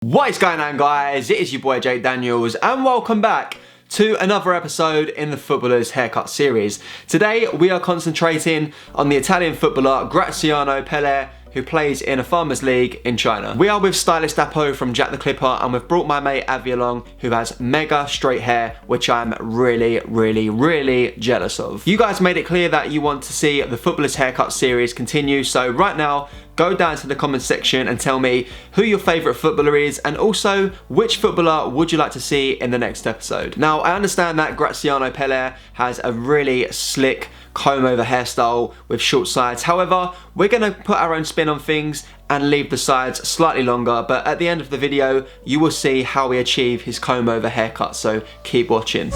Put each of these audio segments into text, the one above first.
What is going on, guys? It is your boy Jake Daniels and welcome back to another episode in the Footballer's Haircut series. Today we are concentrating on the Italian footballer Graziano Pelle, who plays in a farmers league in China. We are with stylist Apo from Jack the Clipper, and we've brought my mate Avi along, who has mega straight hair, which I'm really jealous of. You guys made it clear that you want to see the Footballer's Haircut series continue, so right now go down to the comments section and tell me who your favourite footballer is, and also which footballer would you like to see in the next episode. Now, I understand that Graziano Pelle has a really slick comb over hairstyle with short sides. However, we're going to put our own spin on things and leave the sides slightly longer, but at the end of the video you will see how we achieve his comb over haircut, so keep watching.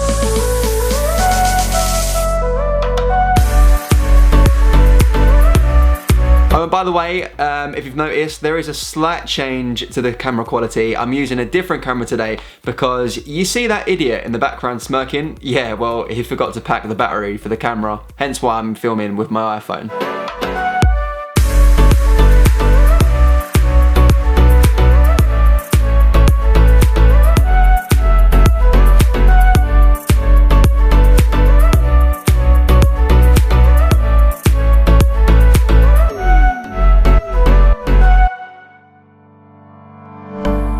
Oh, and by the way, if you've noticed, there is a slight change to the camera quality. I'm using a different camera today because you see that idiot in the background smirking? Yeah, well, he forgot to pack the battery for the camera, hence why I'm filming with my iPhone.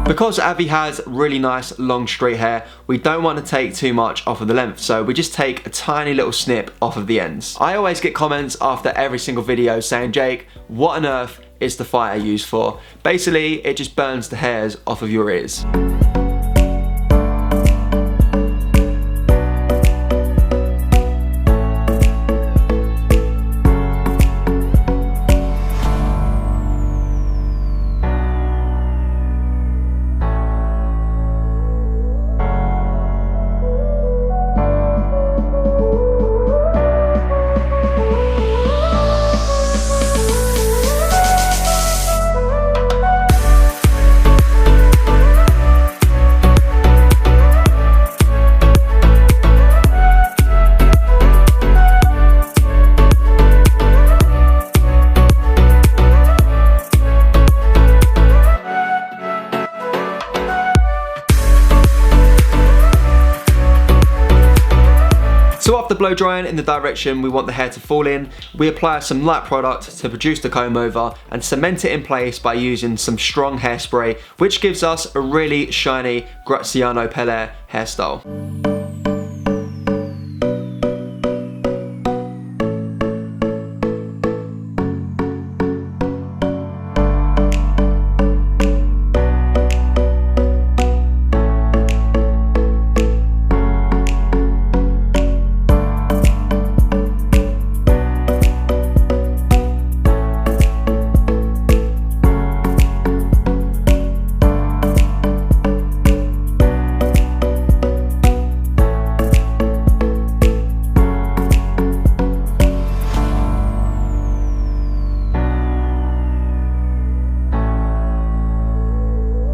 Because Avi has really nice long straight hair, we don't want to take too much off of the length, so we just take a tiny little snip off of the ends. I always get comments after every single video saying, Jake, what on earth is the fire used for? Basically, it just burns the hairs off of your ears. So after blow drying in the direction we want the hair to fall in, we apply some light product to produce the comb over and cement it in place by using some strong hairspray, which gives us a really shiny Graziano Pelle hairstyle.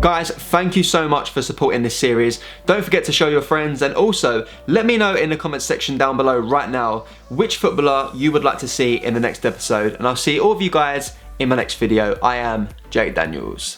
Guys, thank you so much for supporting this series. Don't forget to show your friends, and also let me know in the comments section down below right now which footballer you would like to see in the next episode, and I'll see all of you guys in my next video. I am Jake Daniels.